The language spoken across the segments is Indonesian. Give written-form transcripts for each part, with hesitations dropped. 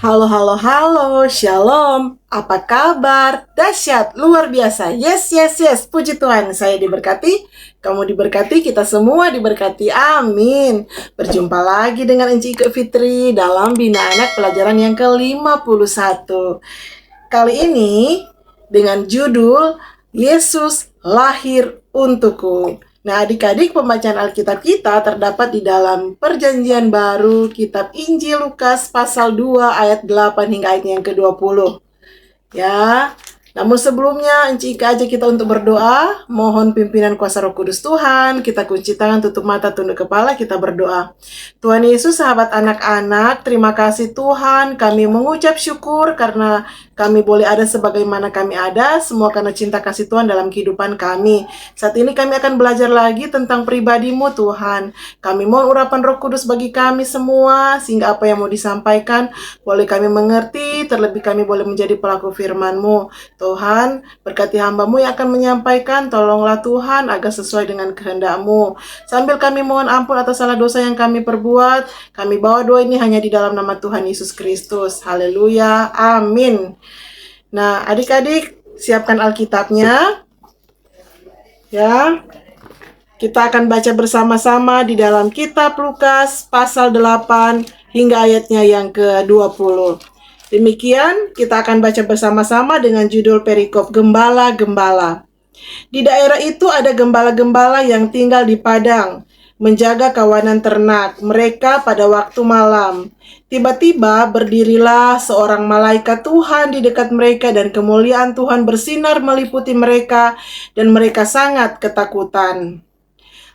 Halo, halo, halo, shalom. Apa kabar? Dahsyat, luar biasa. Yes, yes, yes. Puji Tuhan, saya diberkati, kamu diberkati, kita semua diberkati. Amin. Berjumpa lagi dengan Enci Ike Fitri dalam Bina Anak pelajaran yang ke-51. Kali ini dengan judul Yesus lahir untukku. Nah, adik-adik, pembacaan Alkitab kita terdapat di dalam Perjanjian Baru, kitab Injil Lukas pasal 2 ayat 8 hingga ayat yang ke-20. Ya, namun sebelumnya Enci Ika ajak kita untuk berdoa. Mohon pimpinan kuasa Roh Kudus Tuhan. Kita kunci tangan, tutup mata, tunduk kepala, kita berdoa. Tuhan Yesus, sahabat anak-anak, terima kasih Tuhan. Kami mengucap syukur karena kami boleh ada sebagaimana kami ada, semua karena cinta kasih Tuhan dalam kehidupan kami. Saat ini kami akan belajar lagi tentang pribadi-Mu Tuhan. Kami mohon urapan Roh Kudus bagi kami semua, sehingga apa yang mau disampaikan boleh kami mengerti, terlebih kami boleh menjadi pelaku firman-Mu. Tuhan, berkati hamba-Mu yang akan menyampaikan, tolonglah Tuhan agar sesuai dengan kehendak-Mu. Sambil kami mohon ampun atas salah dosa yang kami perbuat, kami bawa doa ini hanya di dalam nama Tuhan Yesus Kristus. Haleluya, amin. Nah, adik-adik, siapkan Alkitabnya. Ya, kita akan baca bersama-sama di dalam kitab Lukas pasal 8 hingga ayatnya yang ke-20. Demikian, kita akan baca bersama-sama dengan judul perikop Gembala-Gembala. Di daerah itu ada gembala-gembala yang tinggal di padang, menjaga kawanan ternak mereka pada waktu malam. Tiba-tiba berdirilah seorang malaikat Tuhan di dekat mereka dan kemuliaan Tuhan bersinar meliputi mereka dan mereka sangat ketakutan.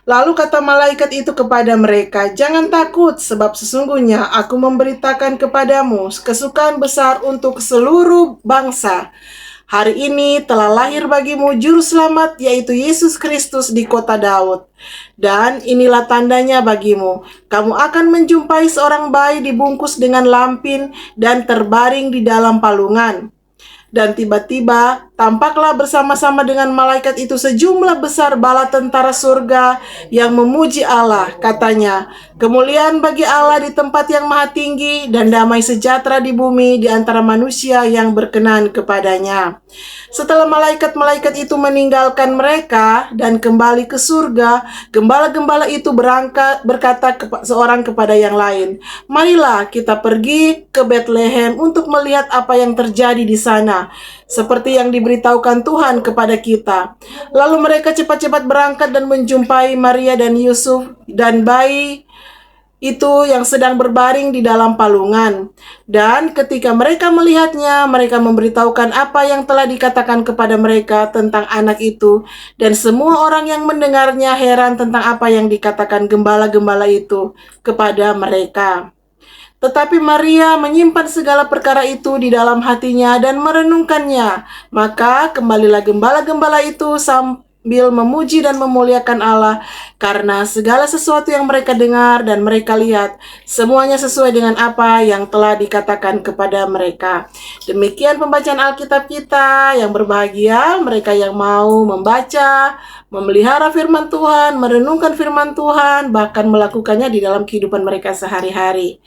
Lalu kata malaikat itu kepada mereka, "Jangan takut, sebab sesungguhnya aku memberitakan kepadamu kesukaan besar untuk seluruh bangsa. Hari ini telah lahir bagimu juru selamat, yaitu Yesus Kristus di kota Daud. Dan inilah tandanya bagimu, kamu akan menjumpai seorang bayi dibungkus dengan lampin dan terbaring di dalam palungan." Dan tiba-tiba tampaklah bersama-sama dengan malaikat itu sejumlah besar bala tentara surga yang memuji Allah. Katanya, "Kemuliaan bagi Allah di tempat yang maha tinggi dan damai sejahtera di bumi di antara manusia yang berkenan kepadanya." Setelah malaikat-malaikat itu meninggalkan mereka dan kembali ke surga, gembala-gembala itu berkata seorang kepada yang lain, "Marilah kita pergi ke Betlehem untuk melihat apa yang terjadi di sana, seperti yang diberitahukan Tuhan kepada kita." Lalu mereka cepat-cepat berangkat dan menjumpai Maria dan Yusuf dan bayi itu yang sedang berbaring di dalam palungan. Dan ketika mereka melihatnya, mereka memberitahukan apa yang telah dikatakan kepada mereka tentang anak itu. Dan semua orang yang mendengarnya heran tentang apa yang dikatakan gembala-gembala itu kepada mereka. Tetapi Maria menyimpan segala perkara itu di dalam hatinya dan merenungkannya. Maka kembalilah gembala-gembala itu sambil memuji dan memuliakan Allah, karena segala sesuatu yang mereka dengar dan mereka lihat, semuanya sesuai dengan apa yang telah dikatakan kepada mereka. Demikian pembacaan Alkitab kita. Yang berbahagia mereka yang mau membaca, memelihara firman Tuhan, merenungkan firman Tuhan, bahkan melakukannya di dalam kehidupan mereka sehari-hari.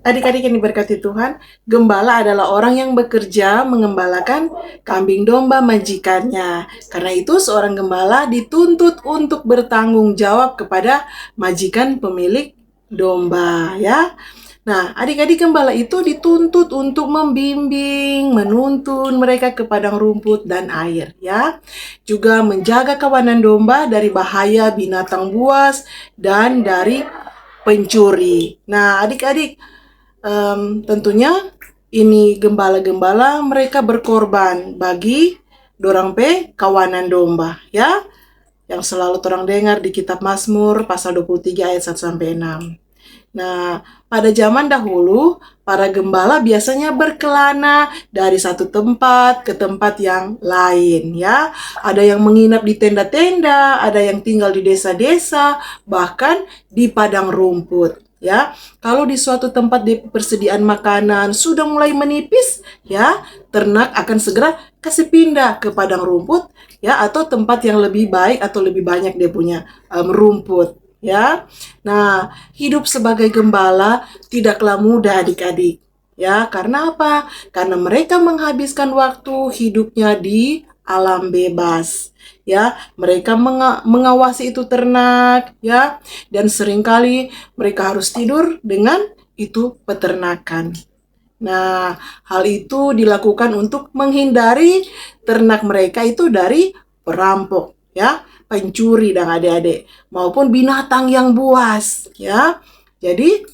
Adik-adik yang diberkati Tuhan, gembala adalah orang yang bekerja mengembalakan kambing domba majikannya. Karena itu seorang gembala dituntut untuk bertanggung jawab kepada majikan pemilik domba, ya. Nah, adik-adik gembala itu dituntut untuk membimbing, menuntun mereka ke padang rumput dan air, ya. Juga menjaga kawanan domba dari bahaya binatang buas dan dari pencuri. Nah, adik-adik, tentunya ini gembala-gembala mereka berkorban bagi dorang pe kawanan domba, ya, yang selalu torang dengar di kitab Mazmur pasal 23 ayat 1 sampai 6. Nah, pada zaman dahulu, para gembala biasanya berkelana dari satu tempat ke tempat yang lain, ya. Ada yang menginap di tenda-tenda, ada yang tinggal di desa-desa, bahkan di padang rumput, ya. Kalau di suatu tempat di persediaan makanan sudah mulai menipis, ya, ternak akan segera kasih pindah ke padang rumput, ya, atau tempat yang lebih baik atau lebih banyak dia punya rumput. ya. Nah, hidup sebagai gembala tidaklah mudah adik-adik. Ya, karena apa? Karena mereka menghabiskan waktu hidupnya di alam bebas. Ya, mereka mengawasi itu ternak, ya, dan seringkali mereka harus tidur dengan itu peternakan. Nah, hal itu dilakukan untuk menghindari ternak mereka itu dari perampok, ya, pencuri dan adik-adik, maupun binatang yang buas, ya. Jadi,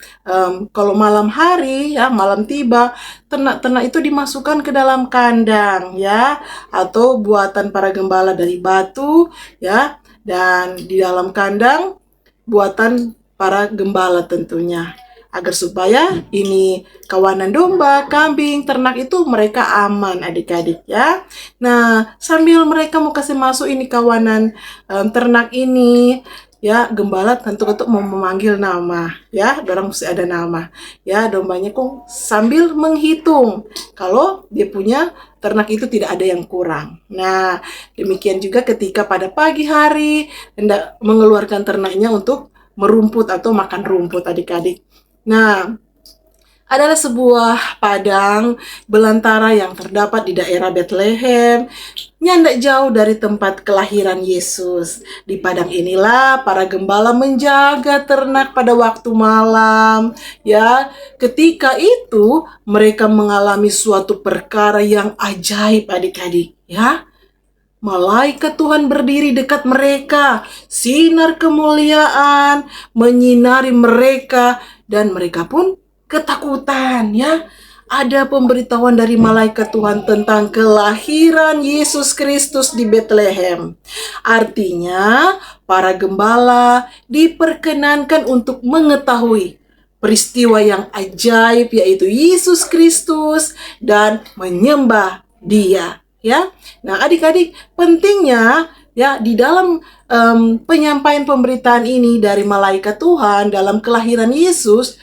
kalau malam hari, ya, malam tiba, ternak-ternak itu dimasukkan ke dalam kandang, ya, atau buatan para gembala dari batu, ya, dan di dalam kandang buatan para gembala tentunya. Agar supaya ini kawanan domba, kambing, ternak itu mereka aman adik-adik ya. Nah, sambil mereka mau kasih masuk ini kawanan ternak ini, ya, gembala tentu mau memanggil nama, ya, dorang mesti ada nama, ya, dombanya kok sambil menghitung kalau dia punya ternak itu tidak ada yang kurang. Nah, demikian juga ketika pada pagi hari hendak mengeluarkan ternaknya untuk merumput atau makan rumput adik-adik. Nah, adalah sebuah padang belantara yang terdapat di daerah Bethlehem, nyandak jauh dari tempat kelahiran Yesus. Di padang inilah para gembala menjaga ternak pada waktu malam. Ya, ketika itu mereka mengalami suatu perkara yang ajaib adik-adik. Ya, malaikat Tuhan berdiri dekat mereka, sinar kemuliaan menyinari mereka, dan mereka pun ketakutan, ya. Ada pemberitahuan dari malaikat Tuhan tentang kelahiran Yesus Kristus di Bethlehem. Artinya, para gembala diperkenankan untuk mengetahui peristiwa yang ajaib, yaitu Yesus Kristus, dan menyembah Dia. Ya, nah adik-adik, pentingnya ya di dalam penyampaian pemberitaan ini dari malaikat Tuhan dalam kelahiran Yesus,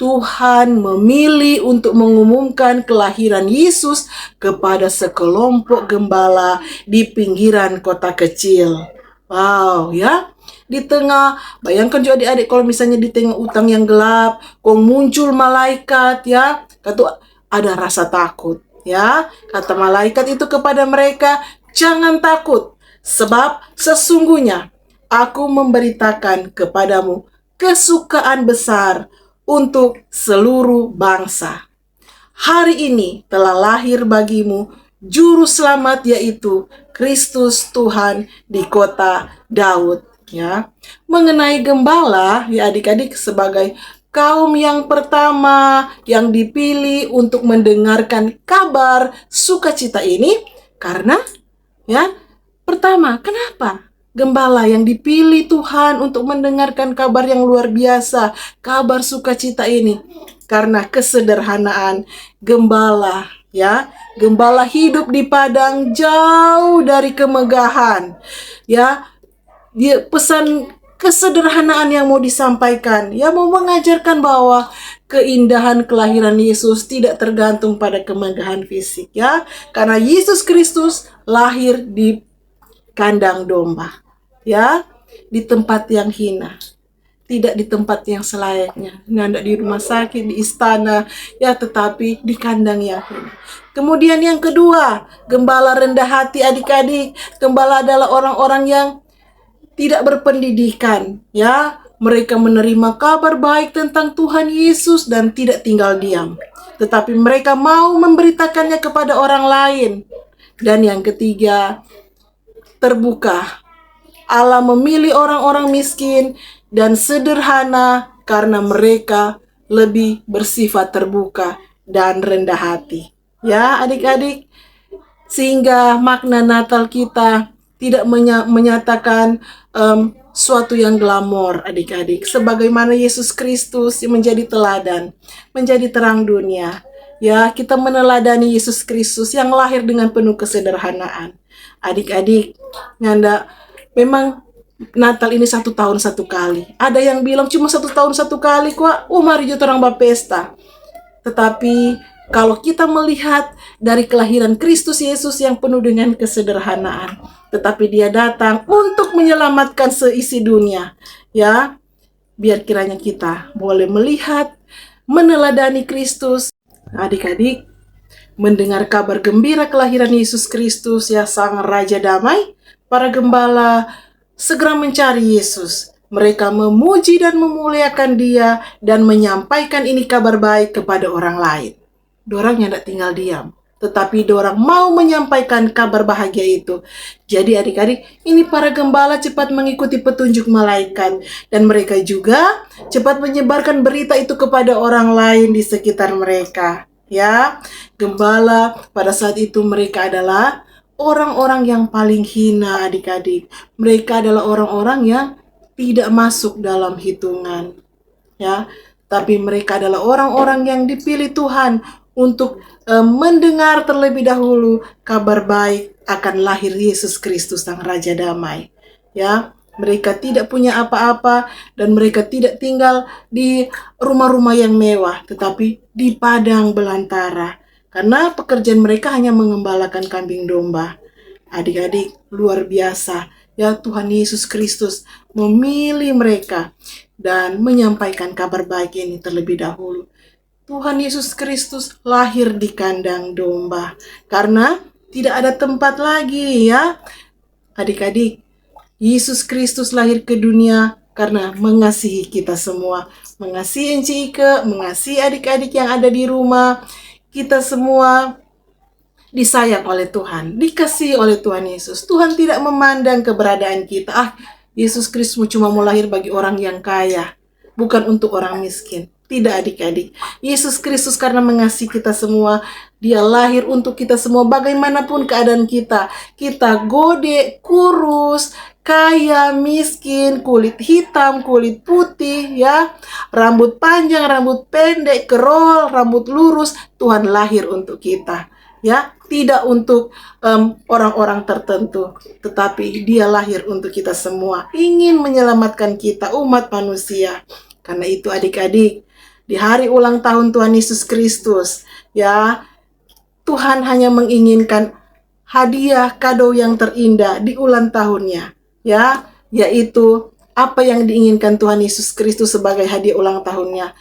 Tuhan memilih untuk mengumumkan kelahiran Yesus kepada sekelompok gembala di pinggiran kota kecil. Wow, ya. Di tengah, bayangkan juga adik-adik kalau misalnya di tengah utang yang gelap, kok muncul malaikat, ya. Kata ada rasa takut, ya. Kata malaikat itu kepada mereka, jangan takut, sebab sesungguhnya aku memberitakan kepadamu kesukaan besar untuk seluruh bangsa. Hari ini telah lahir bagimu juru selamat, yaitu Kristus Tuhan di kota Daud. Ya, mengenai gembala, ya adik-adik, sebagai kaum yang pertama yang dipilih untuk mendengarkan kabar sukacita ini, karena ya pertama, kenapa? Gembala yang dipilih Tuhan untuk mendengarkan kabar yang luar biasa, kabar sukacita ini, karena kesederhanaan gembala, ya. Gembala hidup di padang jauh dari kemegahan, ya. Dia pesan kesederhanaan yang mau disampaikan, ya, mau mengajarkan bahwa keindahan kelahiran Yesus tidak tergantung pada kemegahan fisik, ya. Karena Yesus Kristus lahir di kandang domba, ya, di tempat yang hina, tidak di tempat yang selayaknya, tidak di rumah sakit, di istana, ya, tetapi di kandang yang hina. Kemudian yang kedua, gembala rendah hati adik-adik. Gembala adalah orang-orang yang tidak berpendidikan, ya. Mereka menerima kabar baik tentang Tuhan Yesus dan tidak tinggal diam, tetapi mereka mau memberitakannya kepada orang lain. Dan yang ketiga, terbuka. Allah memilih orang-orang miskin dan sederhana karena mereka lebih bersifat terbuka dan rendah hati. Ya adik-adik, sehingga makna Natal kita tidak menyatakan suatu yang glamor adik-adik. Sebagaimana Yesus Kristus menjadi teladan, menjadi terang dunia. Ya, kita meneladani Yesus Kristus yang lahir dengan penuh kesederhanaan. Adik-adik, nganda, memang Natal ini 1 tahun 1 kali. Ada yang bilang cuma 1 tahun 1 kali kok. Mari kita orang berpesta. Tetapi Kalau kita melihat dari kelahiran Kristus Yesus yang penuh dengan kesederhanaan, tetapi dia datang untuk menyelamatkan seisi dunia. Ya, biar kiranya kita boleh melihat, meneladani Kristus. Adik-adik, mendengar kabar gembira kelahiran Yesus Kristus, ya Sang Raja Damai, para gembala segera mencari Yesus. Mereka memuji dan memuliakan dia dan menyampaikan ini kabar baik kepada orang lain. Dorang yang tidak tinggal diam, tetapi dorang mau menyampaikan kabar bahagia itu. Jadi adik-adik, ini para gembala cepat mengikuti petunjuk malaikat, dan mereka juga cepat menyebarkan berita itu kepada orang lain di sekitar mereka. Ya, gembala pada saat itu mereka adalah orang-orang yang paling hina, adik-adik. Mereka adalah orang-orang yang tidak masuk dalam hitungan. Ya, tapi mereka adalah orang-orang yang dipilih Tuhan untuk mendengar terlebih dahulu kabar baik akan lahir Yesus Kristus Sang Raja Damai. Ya, mereka tidak punya apa-apa dan mereka tidak tinggal di rumah-rumah yang mewah, tetapi di padang belantara. Karena pekerjaan mereka hanya mengembalakan kambing domba. Adik-adik, luar biasa. Ya, Tuhan Yesus Kristus memilih mereka dan menyampaikan kabar baik ini terlebih dahulu. Tuhan Yesus Kristus lahir di kandang domba karena tidak ada tempat lagi, ya. Adik-adik, Yesus Kristus lahir ke dunia karena mengasihi kita semua. Mengasihi Enci Ike, mengasihi adik-adik yang ada di rumah. Kita semua disayang oleh Tuhan, dikasihi oleh Tuhan Yesus. Tuhan tidak memandang keberadaan kita. Yesus Kristus cuma mau lahir bagi orang yang kaya, bukan untuk orang miskin. Tidak adik-adik, Yesus Kristus karena mengasihi kita semua, dia lahir untuk kita semua bagaimanapun keadaan kita. Kita gode, kurus, kaya, miskin, kulit hitam, kulit putih, ya, rambut panjang, rambut pendek, kerol, rambut lurus, Tuhan lahir untuk kita. Ya, tidak untuk orang-orang tertentu, tetapi dia lahir untuk kita semua, ingin menyelamatkan kita, umat manusia. Karena itu adik-adik, di hari ulang tahun Tuhan Yesus Kristus, ya, Tuhan hanya menginginkan hadiah kado yang terindah di ulang tahunnya, ya, yaitu apa yang diinginkan Tuhan Yesus Kristus sebagai hadiah ulang tahunnya.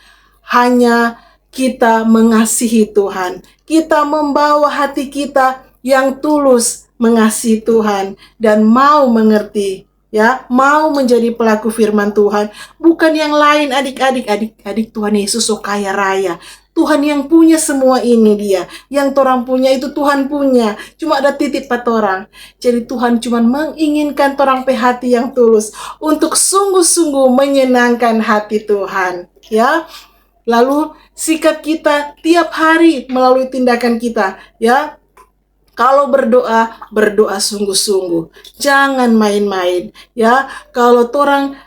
Hanya kita mengasihi Tuhan, kita membawa hati kita yang tulus mengasihi Tuhan dan mau mengerti, ya, mau menjadi pelaku firman Tuhan, bukan yang lain. Adik-adik, Tuhan Yesus so kaya raya. Tuhan yang punya semua ini dia. Yang torang punya itu Tuhan punya. Cuma ada titik pat orang. Jadi Tuhan cuma menginginkan torang pe hati yang tulus untuk sungguh-sungguh menyenangkan hati Tuhan, ya. Lalu sikap kita tiap hari melalui tindakan kita, ya. Kalau berdoa, berdoa sungguh-sungguh. Jangan main-main, ya. Kalau torang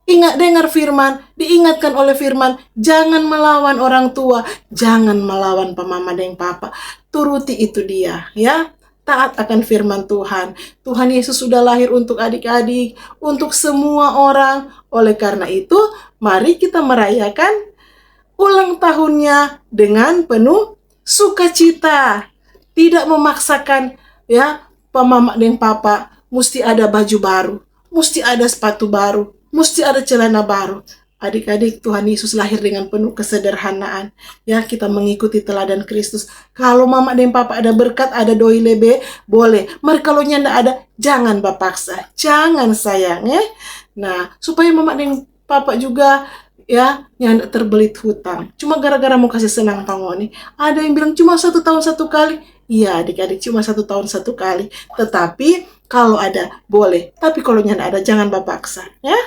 ingat dengar firman, diingatkan oleh firman, jangan melawan orang tua, jangan melawan pamama dan papa. Turuti itu dia, ya. Taat akan firman Tuhan. Tuhan Yesus sudah lahir untuk adik-adik, untuk semua orang. Oleh karena itu, mari kita merayakan ulang tahunnya dengan penuh sukacita. Tidak memaksakan, ya, mama dan papa mesti ada baju baru, mesti ada sepatu baru, mesti ada celana baru. Adik-adik, Tuhan Yesus lahir dengan penuh kesederhanaan. Ya, kita mengikuti teladan Kristus. Kalau mama dan papa ada berkat, ada doi lebe, boleh. Mari kalau nyanda ada, jangan bapaksa, jangan sayang, ya. Nah, supaya mama dan papa juga, ya, nyanda terbelit hutang. Cuma gara-gara mau kasih senang pangoni. Ada yang bilang cuma 1 tahun 1 kali. Iya adik-adik, cuma 1 tahun 1 kali. Tetapi kalau ada boleh. Tapi kalau nyanda ada jangan bapaksa, ya.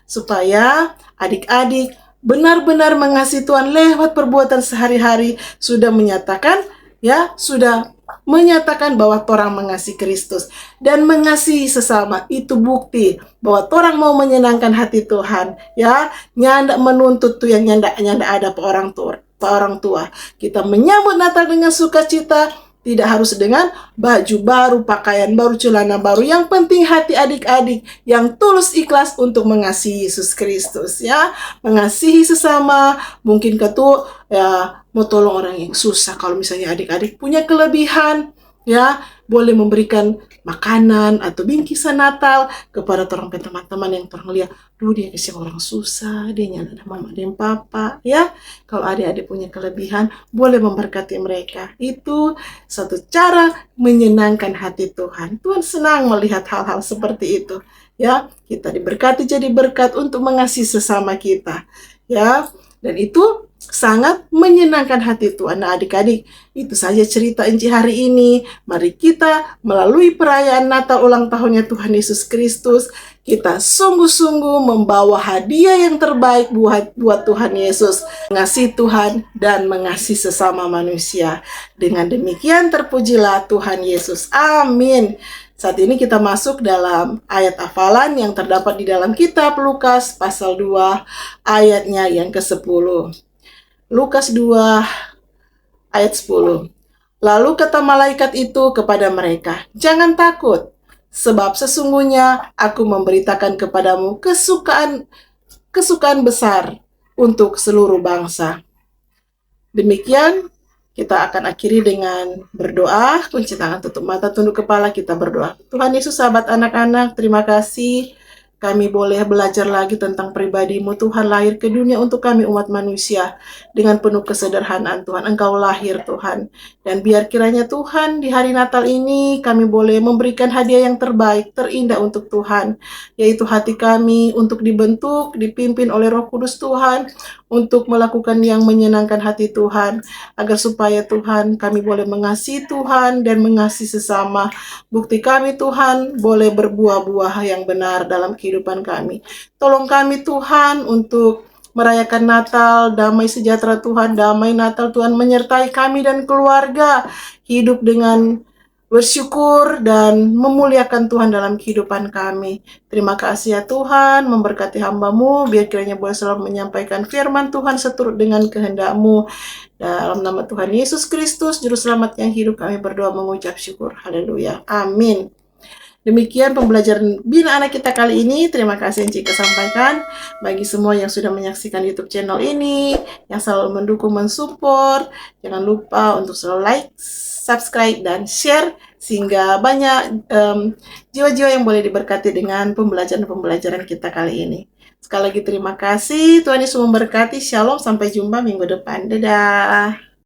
Supaya adik-adik benar-benar mengasihi Tuhan lewat perbuatan sehari-hari. Sudah menyatakan, ya, sudah menyatakan bahwa torang mengasihi Kristus dan mengasihi sesama. Itu bukti bahwa torang mau menyenangkan hati Tuhan, ya. Nyanda menuntut tuh yang nyanda ada pe orang tua. Kita menyambut Natal dengan sukacita, Tidak harus dengan baju baru, pakaian baru, celana baru. Yang penting hati adik-adik yang tulus ikhlas untuk mengasihi Yesus Kristus ya. Mengasihi sesama, mungkin ketua ya mau tolong orang yang susah. Kalau misalnya adik-adik punya kelebihan ya, boleh memberikan makanan atau bingkisan Natal kepada teman-teman yang lihat, duh dia kasih orang susah, dia nyala ada mama dan papa ya. Kalau adik-adik punya kelebihan, boleh memberkati mereka. Itu satu cara menyenangkan hati Tuhan. Tuhan senang melihat hal-hal seperti itu ya. Kita diberkati jadi berkat untuk mengasihi sesama kita ya. Dan itu sangat menyenangkan hati Tuhan. Nah adik-adik, itu saja cerita Enci hari ini. Mari kita melalui perayaan Natal ulang tahunnya Tuhan Yesus Kristus, kita sungguh-sungguh membawa hadiah yang terbaik buat Tuhan Yesus. Mengasihi Tuhan dan mengasihi sesama manusia. Dengan demikian terpujilah Tuhan Yesus. Amin. Saat ini kita masuk dalam ayat hafalan yang terdapat di dalam kitab Lukas pasal 2 ayatnya yang ke-10. Lukas 2 ayat 10. Lalu kata malaikat itu kepada mereka, "Jangan takut, sebab sesungguhnya aku memberitakan kepadamu kesukaan besar untuk seluruh bangsa." Demikian kita akan akhiri dengan berdoa. Kunci tangan, tutup mata, tunduk kepala, kita berdoa. Tuhan Yesus, sahabat anak-anak, terima kasih kami boleh belajar lagi tentang pribadi-Mu. Tuhan lahir ke dunia untuk kami umat manusia dengan penuh kesederhanaan. Tuhan, Engkau lahir Tuhan. Dan biar kiranya Tuhan di hari Natal ini kami boleh memberikan hadiah yang terbaik, terindah untuk Tuhan. Yaitu hati kami untuk dibentuk, dipimpin oleh Roh Kudus Tuhan. Untuk melakukan yang menyenangkan hati Tuhan. Agar supaya Tuhan kami boleh mengasihi Tuhan dan mengasihi sesama. Bukti kami Tuhan boleh berbuah-buah yang benar dalam kehidupan kami. Tolong kami Tuhan untuk merayakan Natal, damai sejahtera Tuhan, damai Natal Tuhan menyertai kami dan keluarga. Hidup dengan bersyukur dan memuliakan Tuhan dalam kehidupan kami. Terima kasih ya Tuhan, memberkati hamba-Mu, biar kiranya boleh selalu menyampaikan firman Tuhan seturut dengan kehendak-Mu. Dalam nama Tuhan Yesus Kristus, Juru Selamat yang hidup, kami berdoa mengucap syukur. Haleluya. Amin. Demikian pembelajaran Bina Anak kita kali ini. Terima kasih yang Cika sampaikan. Bagi semua yang sudah menyaksikan YouTube channel ini, yang selalu mendukung, mensupport, jangan lupa untuk selalu like, subscribe, dan share, sehingga banyak jiwa-jiwa yang boleh diberkati dengan pembelajaran-pembelajaran kita kali ini. Sekali lagi terima kasih. Tuhan Yesus memberkati. Shalom. Sampai jumpa minggu depan. Dadah.